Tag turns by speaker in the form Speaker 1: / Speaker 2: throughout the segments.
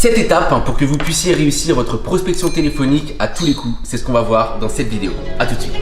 Speaker 1: 7 étapes pour que vous puissiez réussir votre prospection téléphonique à tous les coups. C'est ce qu'on va voir dans cette vidéo. A tout de suite.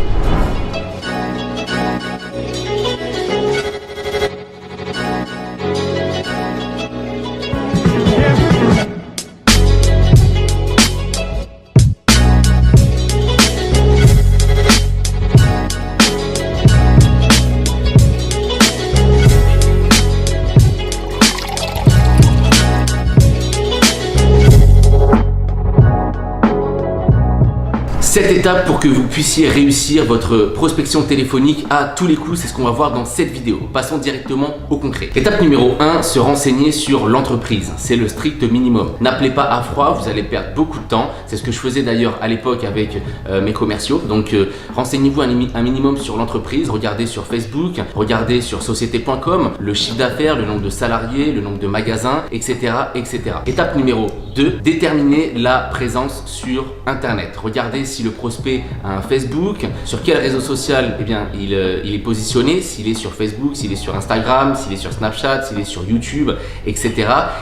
Speaker 1: Cette étape pour que vous puissiez réussir votre prospection téléphonique à tous les coups, c'est ce qu'on va voir dans cette vidéo. Passons directement au concret. Étape numéro 1, se renseigner sur l'entreprise. C'est le strict minimum. N'appelez pas à froid, vous allez perdre beaucoup de temps. C'est ce que je faisais d'ailleurs à l'époque avec mes commerciaux. Donc renseignez-vous un minimum sur l'entreprise. Regardez sur Facebook, regardez sur société.com, le chiffre d'affaires, le nombre de salariés, le nombre de magasins, etc., etc. Étape numéro 2, déterminer la présence sur Internet. Regardez si le prospect a un Facebook, sur quel réseau social il est positionné, s'il est sur Facebook, s'il est sur Instagram, s'il est sur Snapchat, s'il est sur YouTube, etc.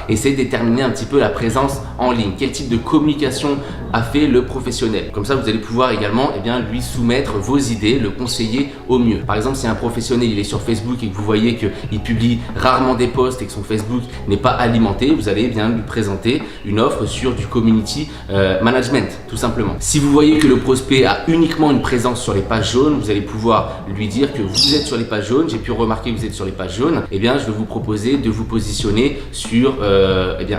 Speaker 1: Essayez de déterminer un petit peu la présence en ligne. Quel type de communication a fait le professionnel. Comme ça, vous allez pouvoir également lui soumettre vos idées, le conseiller au mieux. Par exemple, si un professionnel il est sur Facebook et que vous voyez qu'il publie rarement des posts et que son Facebook n'est pas alimenté, vous allez lui présenter une offre sur du community management, tout simplement. Si vous voyez que le prospect a uniquement une présence sur les pages jaunes, vous allez pouvoir lui dire que vous êtes sur les pages jaunes, j'ai pu remarquer que vous êtes sur les pages jaunes, je vais vous proposer de vous positionner sur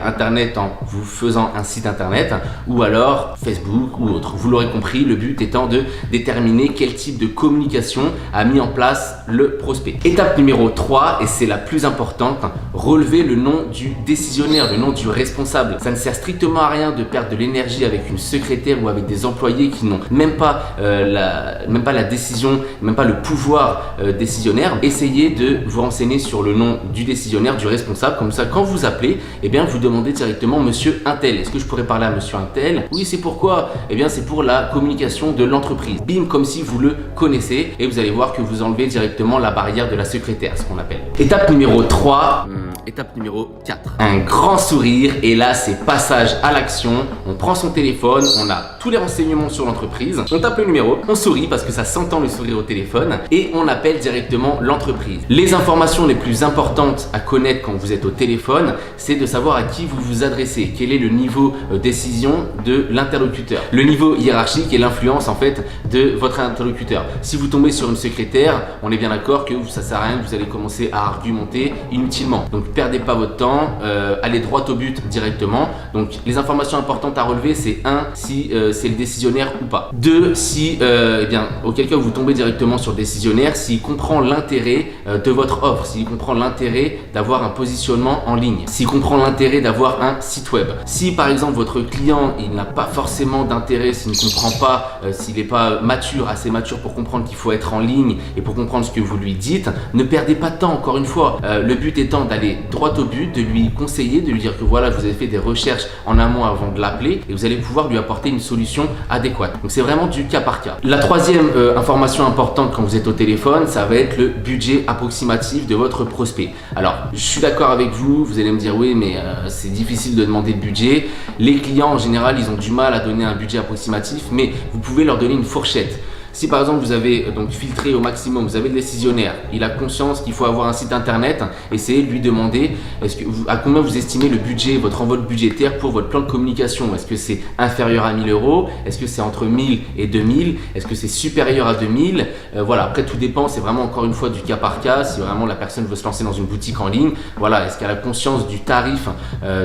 Speaker 1: Internet en vous faisant un site Internet ou alors Facebook ou autre. Vous l'aurez compris, le but étant de déterminer quel type de communication a mis en place le prospect. Étape numéro 3, et c'est la plus importante, relever le nom du décisionnaire, le nom du responsable. Ça ne sert strictement à rien de perdre de l'énergie avec une secrétaire ou avec des employés qui n'ont même pas la décision, même pas le pouvoir décisionnaire. Essayez de vous renseigner sur le nom du décisionnaire, du responsable. Comme ça, quand vous appelez, vous demandez directement Monsieur Untel. Est-ce que je pourrais parler à Monsieur Untel? Oui, c'est pourquoi? C'est pour la communication de l'entreprise. Bim, comme si vous le connaissez, et vous allez voir que vous enlevez directement la barrière de la secrétaire, ce qu'on appelle. Étape numéro 3. Étape numéro 4. Un grand sourire, et là c'est passage à l'action. On prend son téléphone, on a tous les renseignements sur l'entreprise, on tape le numéro, on sourit parce que ça s'entend le sourire au téléphone et on appelle directement l'entreprise. Les informations les plus importantes à connaître quand vous êtes au téléphone, c'est de savoir à qui vous vous adressez, quel est le niveau décision de l'interlocuteur, le niveau hiérarchique et l'influence en fait de votre interlocuteur. Si vous tombez sur une secrétaire, on est bien d'accord que ça sert à rien, que vous allez commencer à argumenter inutilement. Donc perdez pas votre temps, allez droit au but directement. Donc les informations importantes à relever, c'est 1, si c'est le décisionnaire ou pas. 2, si auquel cas vous tombez directement sur le décisionnaire, s'il comprend l'intérêt de votre offre, s'il comprend l'intérêt d'avoir un positionnement en ligne, s'il comprend l'intérêt d'avoir un site web. Si par exemple votre client il n'a pas forcément d'intérêt, s'il ne comprend pas, s'il n'est pas assez mature pour comprendre qu'il faut être en ligne et pour comprendre ce que vous lui dites, ne perdez pas de temps encore une fois. Le but étant d'aller droit au but, de lui conseiller, de lui dire que voilà, vous avez fait des recherches en amont avant de l'appeler et vous allez pouvoir lui apporter une solution adéquate. Donc c'est vraiment du cas par cas. La troisième information importante quand vous êtes au téléphone, ça va être le budget approximatif de votre prospect. Alors je suis d'accord avec vous, vous allez me dire oui mais c'est difficile de demander le budget. Les clients en général ils ont du mal à donner un budget approximatif, mais vous pouvez leur donner une fourchette. Si par exemple vous avez filtré au maximum, vous avez le décisionnaire, il a conscience qu'il faut avoir un site internet, essayez de lui demander à combien vous estimez le budget, votre enveloppe budgétaire pour votre plan de communication. Est-ce que c'est inférieur à 1000 €? Est-ce que c'est entre 1000 et 2000? Est-ce que c'est supérieur à 2000? Voilà, après tout dépend, c'est vraiment encore une fois du cas par cas. Si vraiment la personne veut se lancer dans une boutique en ligne, voilà, est-ce qu'elle a conscience du tarif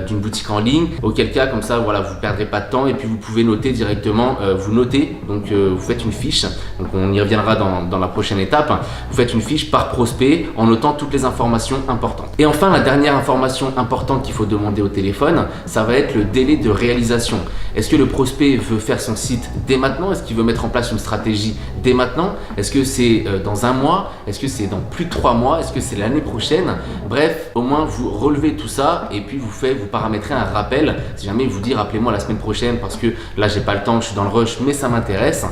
Speaker 1: d'une boutique en ligne? Auquel cas, comme ça, voilà, vous ne perdrez pas de temps et puis vous pouvez noter directement, vous notez, donc vous faites une fiche. Donc on y reviendra dans la prochaine étape. Vous faites une fiche par prospect en notant toutes les informations importantes. Et enfin, la dernière information importante qu'il faut demander au téléphone, ça va être le délai de réalisation. Est-ce que le prospect veut faire son site dès maintenant? Est-ce qu'il veut mettre en place une stratégie dès maintenant? Est-ce que c'est dans un mois? Est-ce que c'est dans plus de 3 mois? Est-ce que c'est l'année prochaine? Bref, au moins vous relevez tout ça et puis vous paramétrez un rappel. Si jamais il vous dit rappelez-moi la semaine prochaine parce que là j'ai pas le temps, je suis dans le rush mais ça m'intéresse.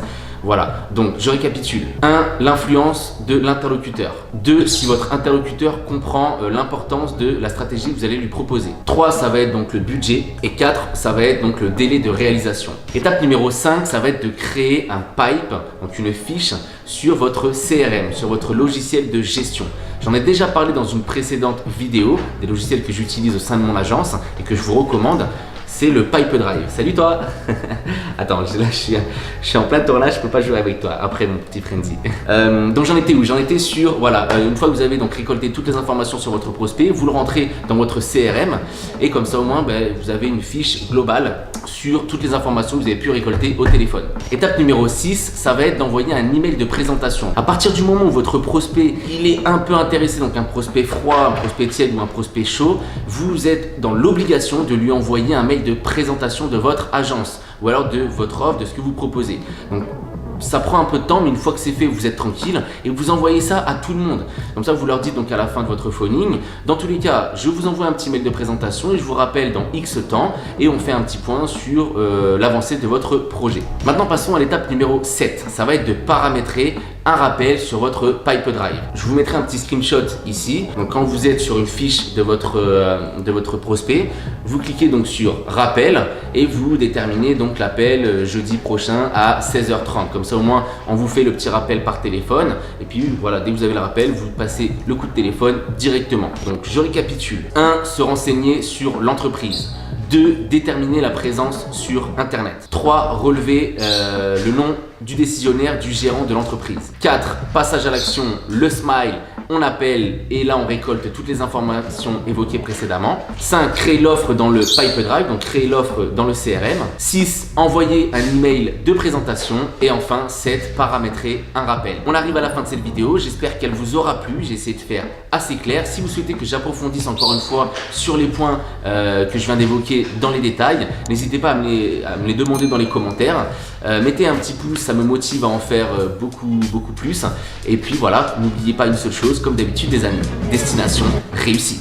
Speaker 1: Voilà, donc je récapitule. 1. L'influence de l'interlocuteur. 2. Si votre interlocuteur comprend l'importance de la stratégie que vous allez lui proposer. 3. Ça va être donc le budget. Et 4. Ça va être donc le délai de réalisation. Étape numéro 5, ça va être de créer un pipe, donc une fiche sur votre CRM, sur votre logiciel de gestion. J'en ai déjà parlé dans une précédente vidéo, des logiciels que j'utilise au sein de mon agence et que je vous recommande. C'est le Pipedrive. Salut toi. Attends, là je suis en plein tournage, je peux pas jouer avec toi après mon petit frenzy. Donc j'en étais où? J'en étais sur, voilà, une fois que vous avez donc récolté toutes les informations sur votre prospect, vous le rentrez dans votre CRM et comme ça au moins vous avez une fiche globale sur toutes les informations que vous avez pu récolter au téléphone. Étape numéro 6, ça va être d'envoyer un email de présentation. À partir du moment où votre prospect il est un peu intéressé, donc un prospect froid, un prospect tiède ou un prospect chaud, vous êtes dans l'obligation de lui envoyer un mail de présentation de votre agence ou alors de votre offre, de ce que vous proposez. Donc ça prend un peu de temps, mais une fois que c'est fait, vous êtes tranquille et vous envoyez ça à tout le monde. Comme ça, vous leur dites donc à la fin de votre phoning, dans tous les cas, je vous envoie un petit mail de présentation et je vous rappelle dans X temps et on fait un petit point sur l'avancée de votre projet. Maintenant, passons à l'étape numéro 7. Ça va être de paramétrer un rappel sur votre Pipedrive. Je vous mettrai un petit screenshot ici. Donc quand vous êtes sur une fiche de votre prospect, vous cliquez donc sur rappel et vous déterminez donc l'appel jeudi prochain à 16h30. Comme ça au moins on vous fait le petit rappel par téléphone et puis voilà, dès que vous avez le rappel, vous passez le coup de téléphone directement. Donc je récapitule. 1. Se renseigner sur l'entreprise. 2. Déterminer la présence sur Internet. 3. Relever le nom du décisionnaire, du gérant de l'entreprise. 4. Passage à l'action, le smile, on appelle et là on récolte toutes les informations évoquées précédemment. 5. Créer l'offre dans le Pipedrive, donc créer l'offre dans le CRM. 6. Envoyer un email de présentation. Et enfin 7. Paramétrer un rappel. On arrive à la fin de cette vidéo, j'espère qu'elle vous aura plu, j'ai essayé de faire assez clair. Si vous souhaitez que j'approfondisse encore une fois sur les points que je viens d'évoquer dans les détails, n'hésitez pas à me les demander dans les commentaires. Mettez un petit pouce, ça me motive à en faire beaucoup plus. Et puis voilà, n'oubliez pas une seule chose, comme d'habitude les amis, destination réussie.